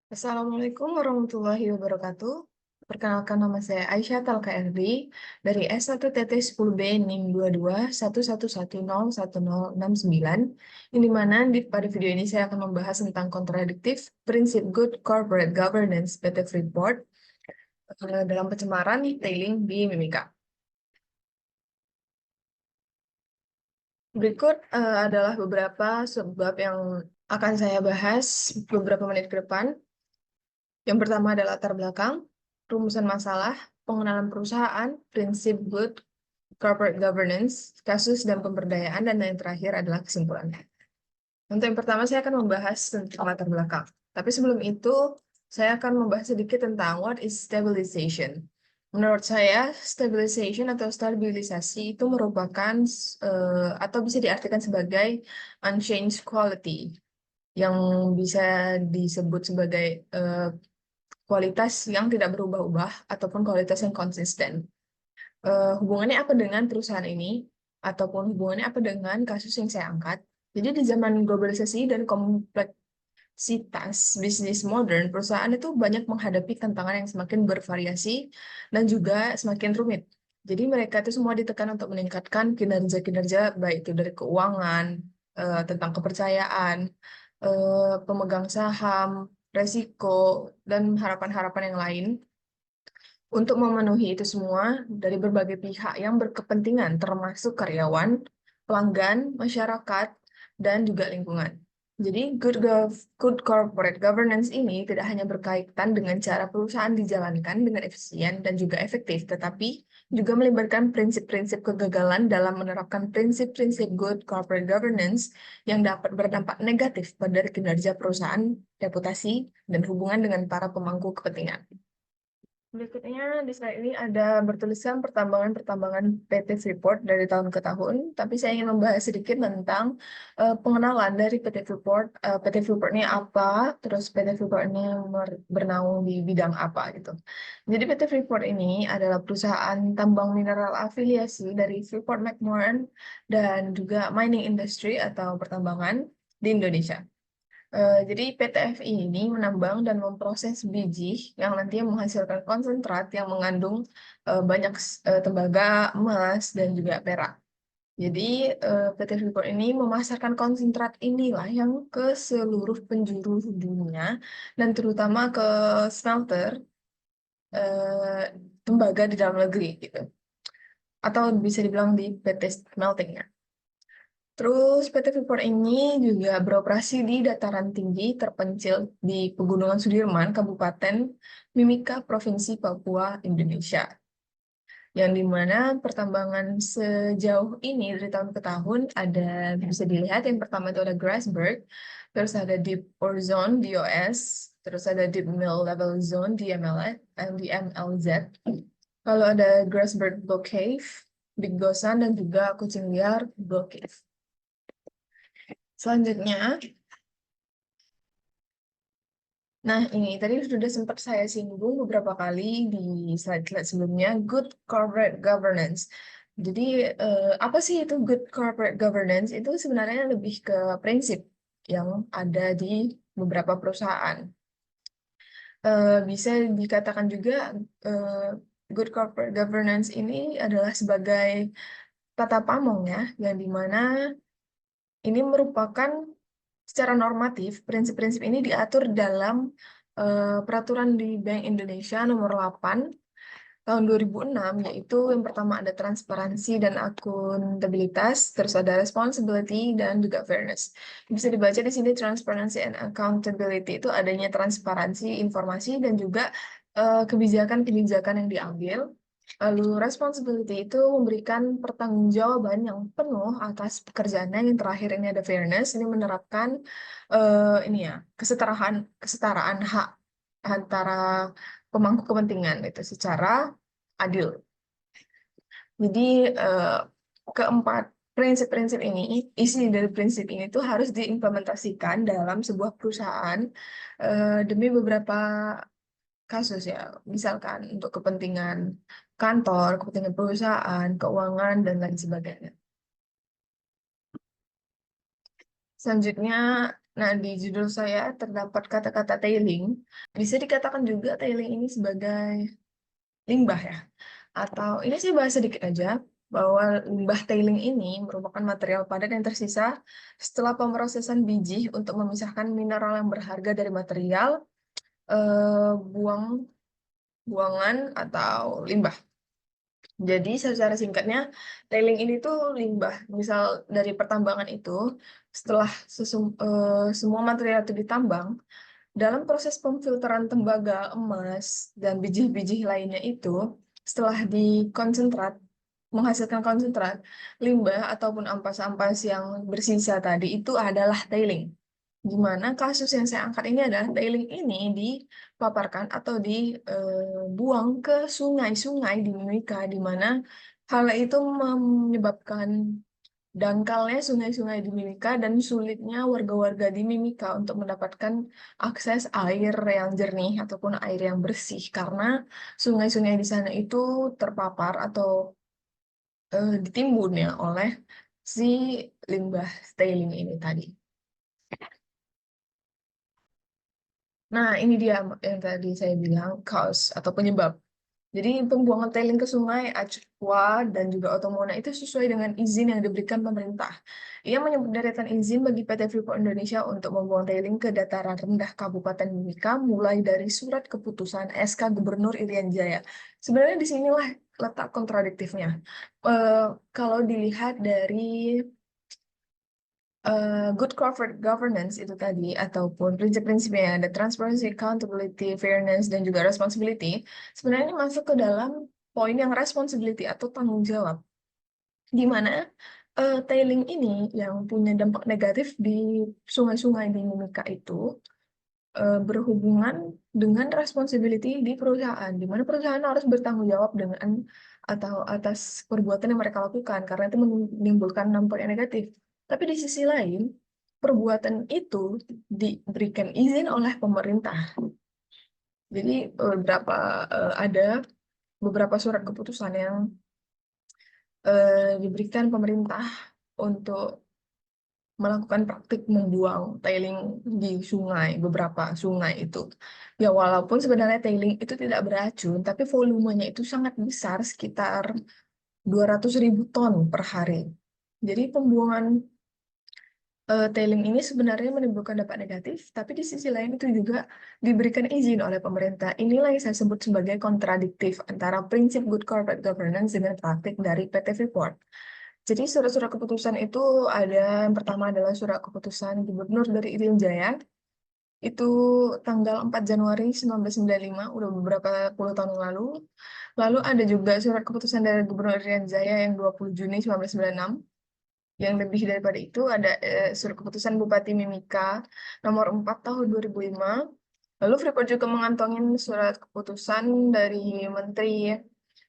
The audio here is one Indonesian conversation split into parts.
Assalamualaikum warahmatullahi wabarakatuh. Perkenalkan, nama saya Aisyah Talka RD dari S1TT10B NIM 2211101069, yang dimana pada video ini saya akan membahas tentang kontradiktif prinsip Good Corporate Governance PT Freeport dalam pencemaran tailing di Mimika. Berikut adalah beberapa sebab yang akan saya bahas beberapa menit ke depan. Yang pertama adalah latar belakang, rumusan masalah, pengenalan perusahaan, prinsip good corporate governance, kasus dan pemberdayaan, dan yang terakhir adalah kesimpulannya. Untuk yang pertama, saya akan membahas tentang latar belakang. Tapi sebelum itu, saya akan membahas sedikit tentang what is stabilization. Menurut saya, stabilization atau stabilisasi itu merupakan atau bisa diartikan sebagai unchanged quality, yang bisa disebut sebagai kualitas yang tidak berubah-ubah ataupun kualitas yang konsisten. Hubungannya apa dengan perusahaan ini, ataupun hubungannya apa dengan kasus yang saya angkat? Jadi di zaman globalisasi dan kompleksitas bisnis modern, perusahaan itu banyak menghadapi tantangan yang semakin bervariasi dan juga semakin rumit. Jadi mereka itu semua ditekan untuk meningkatkan kinerja-kinerja, baik itu dari keuangan, tentang kepercayaan, pemegang saham, resiko, dan harapan-harapan yang lain. Untuk memenuhi itu semua dari berbagai pihak yang berkepentingan, termasuk karyawan, pelanggan, masyarakat, dan juga lingkungan. Jadi, good corporate governance ini tidak hanya berkaitan dengan cara perusahaan dijalankan dengan efisien dan juga efektif, tetapi juga melibatkan prinsip-prinsip kegagalan dalam menerapkan prinsip-prinsip good corporate governance yang dapat berdampak negatif pada kinerja perusahaan, reputasi, dan hubungan dengan para pemangku kepentingan. Berikutnya di slide ini ada bertuliskan pertambangan-pertambangan PT Freeport dari tahun ke tahun, tapi saya ingin membahas sedikit tentang pengenalan dari PT Freeport. PT Freeport ini apa, terus PT Freeport ini bernaung di bidang apa gitu. Jadi PT Freeport ini adalah perusahaan tambang mineral afiliasi dari Freeport McMoran dan juga mining industry atau pertambangan di Indonesia. Jadi PT FI ini menambang dan memproses biji yang nantinya menghasilkan konsentrat yang mengandung banyak tembaga, emas, dan juga perak. Jadi PT Freeport ini memasarkan konsentrat inilah yang ke seluruh penjuru dunia dan terutama ke smelter eh, tembaga di dalam negeri gitu. Atau bisa dibilang di PT smelting ya. Terus PT Freeport ini juga beroperasi di dataran tinggi terpencil di Pegunungan Sudirman, Kabupaten Mimika, Provinsi Papua, Indonesia. Yang dimana pertambangan sejauh ini dari tahun ke tahun ada bisa dilihat yang pertama itu ada Grasberg, terus ada Deep Ore Zone DOS, terus ada Deep Mill Level Zone DMLZ. Kalau ada Grasberg Block Cave, Big Gosan, dan juga Kucing Liar Block Cave. Selanjutnya, nah ini tadi sudah sempat saya singgung beberapa kali di slide-slide sebelumnya, good corporate governance. Jadi apa sih itu good corporate governance? Itu sebenarnya lebih ke prinsip yang ada di beberapa perusahaan. Bisa dikatakan juga good corporate governance ini adalah sebagai tata pamong ya, yang dimana ini merupakan secara normatif, prinsip-prinsip ini diatur dalam peraturan di Bank Indonesia nomor 8 tahun 2006, yaitu yang pertama ada transparansi dan akuntabilitas, terus ada responsibility dan juga fairness. Bisa dibaca di sini transparency and accountability itu adanya transparansi informasi dan juga kebijakan-kebijakan yang diambil. Lalu responsibility itu memberikan pertanggungjawaban yang penuh atas pekerjaannya. Yang terakhir ini ada fairness, ini menerapkan ini ya kesetaraan hak antara pemangku kepentingan itu secara adil. Jadi keempat prinsip-prinsip ini, isi dari prinsip ini tuh harus diimplementasikan dalam sebuah perusahaan demi beberapa kasus ya, misalkan untuk kepentingan kantor, kepentingan perusahaan, keuangan, dan lain sebagainya. Selanjutnya, Nah, di judul saya terdapat kata-kata tailing. Bisa dikatakan juga tailing ini sebagai limbah ya. Atau ini sih bahas sedikit aja bahwa limbah tailing ini merupakan material padat yang tersisa setelah pemrosesan biji untuk memisahkan mineral yang berharga dari material buangan atau limbah. Jadi secara singkatnya, tailing ini tuh limbah. Misal dari pertambangan itu, setelah semua material itu ditambang, dalam proses pemfilteran tembaga, emas, dan biji-biji lainnya itu, setelah dikonsentrat, menghasilkan konsentrat, limbah ataupun ampas-ampas yang bersisa tadi itu adalah tailing. Gimana kasus yang saya angkat ini adalah tailing ini dipaparkan atau dibuang ke sungai-sungai di Mimika, di mana hal itu menyebabkan dangkalnya sungai-sungai di Mimika dan sulitnya warga-warga di Mimika untuk mendapatkan akses air yang jernih ataupun air yang bersih karena sungai-sungai di sana itu terpapar atau ditimbun ya oleh si limbah tailing ini tadi. Nah, ini dia yang tadi saya bilang cause atau penyebab. Jadi pembuangan tailing ke sungai Acwa dan juga Otomona itu sesuai dengan izin yang diberikan pemerintah. Ia menyebut deretan izin bagi PT Freeport Indonesia untuk membuang tailing ke dataran rendah Kabupaten Mimika mulai dari surat keputusan SK Gubernur Irian Jaya. Sebenarnya di sinilah letak kontradiktifnya. Kalau dilihat dari good corporate governance itu tadi, ataupun prinsip-prinsipnya ada transparency, accountability, fairness, dan juga responsibility, sebenarnya ini masuk ke dalam poin yang responsibility atau tanggung jawab, di mana tailing ini yang punya dampak negatif di sungai-sungai di Mimika itu berhubungan dengan responsibility di perusahaan, di mana perusahaan harus bertanggung jawab dengan atau atas perbuatan yang mereka lakukan, karena itu menimbulkan dampak yang negatif. Tapi di sisi lain, perbuatan itu diberikan izin oleh pemerintah. Jadi ada beberapa surat keputusan yang diberikan pemerintah untuk melakukan praktik membuang tailing di sungai, beberapa sungai itu. Ya, walaupun sebenarnya tailing itu tidak beracun, tapi volumenya itu sangat besar, sekitar 200.000 ton per hari. Jadi pembuangan tailing ini sebenarnya menimbulkan dampak negatif, tapi di sisi lain itu juga diberikan izin oleh pemerintah. Inilah yang saya sebut sebagai kontradiktif antara prinsip good corporate governance dengan praktik dari PT Freeport. Jadi surat-surat keputusan itu ada, yang pertama adalah surat keputusan Gubernur dari Irian Jaya, itu tanggal 4 Januari 1995, udah beberapa puluh tahun yang lalu. Lalu ada juga surat keputusan dari Gubernur Irian Jaya yang 20 Juni 1996. Yang lebih daripada itu ada surat keputusan Bupati Mimika nomor 4 tahun 2005. Lalu Freeport juga mengantongin surat keputusan dari Menteri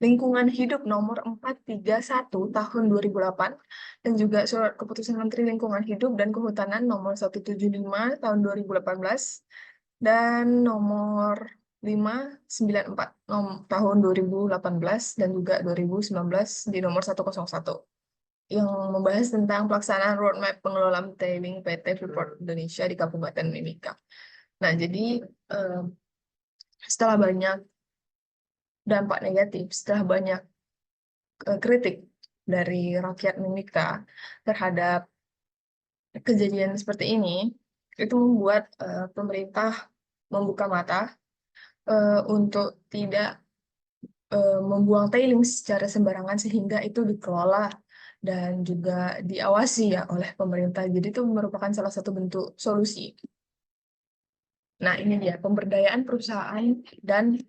Lingkungan Hidup nomor 431 tahun 2008 dan juga surat keputusan Menteri Lingkungan Hidup dan Kehutanan nomor 175 tahun 2018 dan nomor 594 tahun 2018 dan juga 2019 di nomor 101 yang membahas tentang pelaksanaan roadmap pengelolaan tailing PT Freeport Indonesia di Kabupaten Mimika. Nah, jadi eh, setelah banyak dampak negatif, setelah banyak kritik dari rakyat Mimika terhadap kejadian seperti ini, itu membuat pemerintah membuka mata untuk tidak membuang tailing secara sembarangan sehingga itu dikelola dan juga diawasi ya oleh pemerintah. Jadi itu merupakan salah satu bentuk solusi. Nah, ini dia pemberdayaan perusahaan dan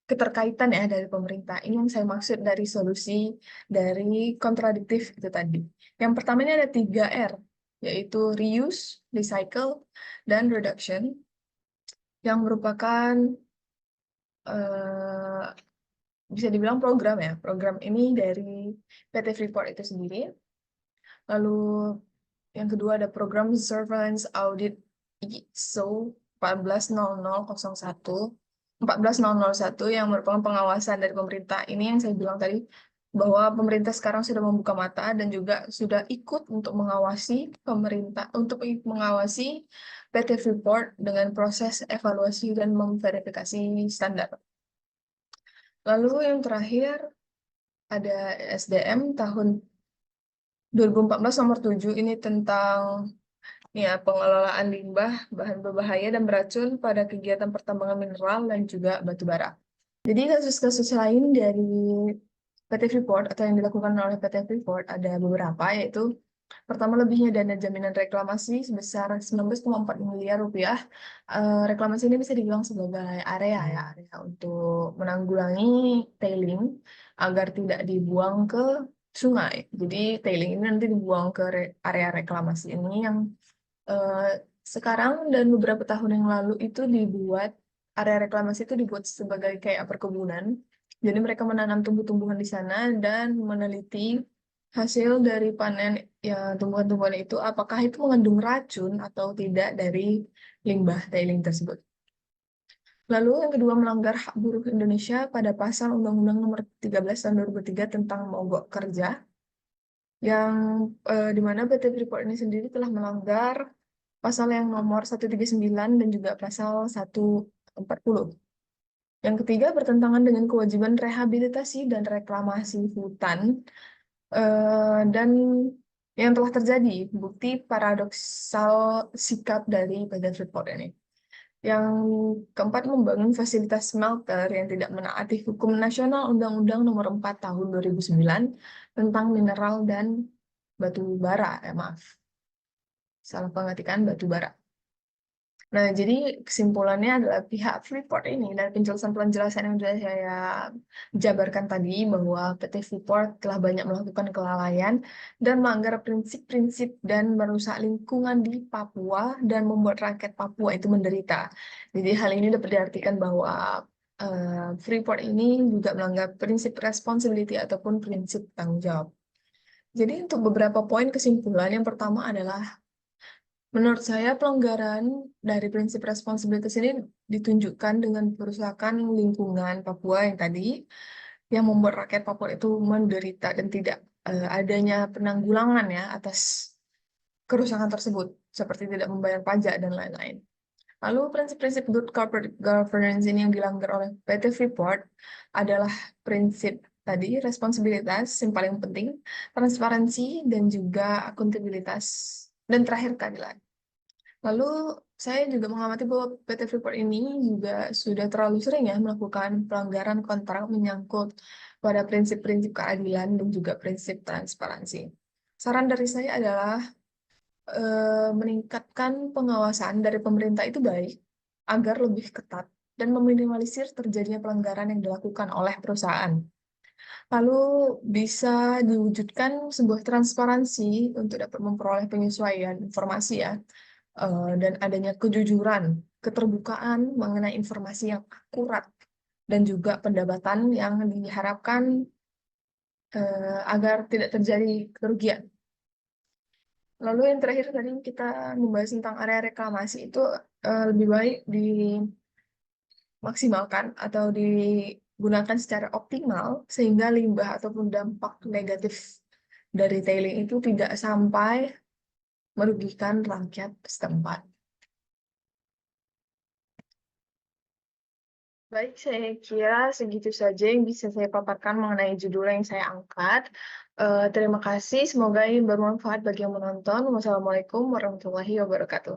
keterkaitan ya dari pemerintah. Ini yang saya maksud dari solusi dari kontradiktif itu tadi. Yang pertama ini ada 3R, yaitu reuse, recycle, dan reduction, yang merupakan eh, bisa dibilang program ya. Program ini dari PT Freeport itu sendiri. Lalu yang kedua ada program Surveillance Audit ISO 14001 yang merupakan pengawasan dari pemerintah. Ini yang saya bilang tadi bahwa pemerintah sekarang sudah membuka mata dan juga sudah ikut untuk mengawasi pemerintah, untuk mengawasi PT Freeport dengan proses evaluasi dan memverifikasi standar. Lalu yang terakhir ada SDM tahun 2014 nomor 7, ini tentang ya pengelolaan limbah, bahan berbahaya dan beracun pada kegiatan pertambangan mineral dan juga batu bara. Jadi kasus-kasus lain dari PT Freeport atau yang dilakukan oleh PT Freeport ada beberapa, yaitu pertama, lebihnya dana jaminan reklamasi sebesar 19,4 miliar rupiah. Reklamasi ini bisa dibilang sebagai area untuk menanggulangi tailing agar tidak dibuang ke sungai. Jadi tailing ini nanti dibuang ke area reklamasi ini yang eh, sekarang dan beberapa tahun yang lalu itu dibuat, area reklamasi itu dibuat sebagai kayak perkebunan. Jadi mereka menanam tumbuh-tumbuhan di sana dan meneliti hasil dari panen ya tumbuhan-tumbuhan itu apakah itu mengandung racun atau tidak dari limbah tailing tersebut. Lalu yang kedua, melanggar hak buruh Indonesia pada pasal Undang-Undang Nomor 13 Tahun 2003 tentang mogok kerja, yang di mana PT Freeport ini sendiri telah melanggar pasal yang nomor 139 dan juga pasal 140. Yang ketiga, bertentangan dengan kewajiban rehabilitasi dan reklamasi hutan, dan yang telah terjadi, bukti paradoksal sikap dari PT Freeport ini. Yang keempat, membangun fasilitas smelter yang tidak menaati hukum nasional Undang-Undang Nomor 4 Tahun 2009 tentang mineral dan batu bara, maaf, salah pengertian batu bara. Nah, jadi kesimpulannya adalah pihak Freeport ini dari penjelasan-penjelasan yang sudah saya jabarkan tadi bahwa PT Freeport telah banyak melakukan kelalaian dan melanggar prinsip-prinsip dan merusak lingkungan di Papua dan membuat rakyat Papua itu menderita. Jadi hal ini dapat diartikan bahwa Freeport ini juga melanggar prinsip responsibility ataupun prinsip tanggung jawab. Jadi untuk beberapa poin kesimpulan, yang pertama adalah menurut saya pelanggaran dari prinsip responsibilitas ini ditunjukkan dengan perusakan lingkungan Papua yang tadi, yang membuat rakyat Papua itu menderita dan tidak adanya penanggulangan ya atas kerusakan tersebut, seperti tidak membayar pajak dan lain-lain. Lalu prinsip-prinsip good corporate governance ini yang dilanggar oleh PT Freeport adalah prinsip tadi, responsibilitas yang paling penting, transparansi, dan juga akuntabilitas, dan terakhir keadilan. Lalu saya juga mengamati bahwa PT Freeport ini juga sudah terlalu sering ya melakukan pelanggaran kontrak menyangkut pada prinsip-prinsip keadilan dan juga prinsip transparansi. Saran dari saya adalah meningkatkan pengawasan dari pemerintah itu baik agar lebih ketat dan meminimalisir terjadinya pelanggaran yang dilakukan oleh perusahaan. Lalu bisa diwujudkan sebuah transparansi untuk dapat memperoleh penyesuaian informasi ya, dan adanya kejujuran, keterbukaan mengenai informasi yang akurat, dan juga pendapatan yang diharapkan agar tidak terjadi kerugian. Lalu yang terakhir tadi kita membahas tentang area reklamasi itu lebih baik dimaksimalkan atau digunakan secara optimal sehingga limbah ataupun dampak negatif dari tailing itu tidak sampai merugikan rakyat setempat. Baik, saya kira segitu saja yang bisa saya paparkan mengenai judul yang saya angkat. Terima kasih, semoga ini bermanfaat bagi yang menonton. Wassalamualaikum warahmatullahi wabarakatuh.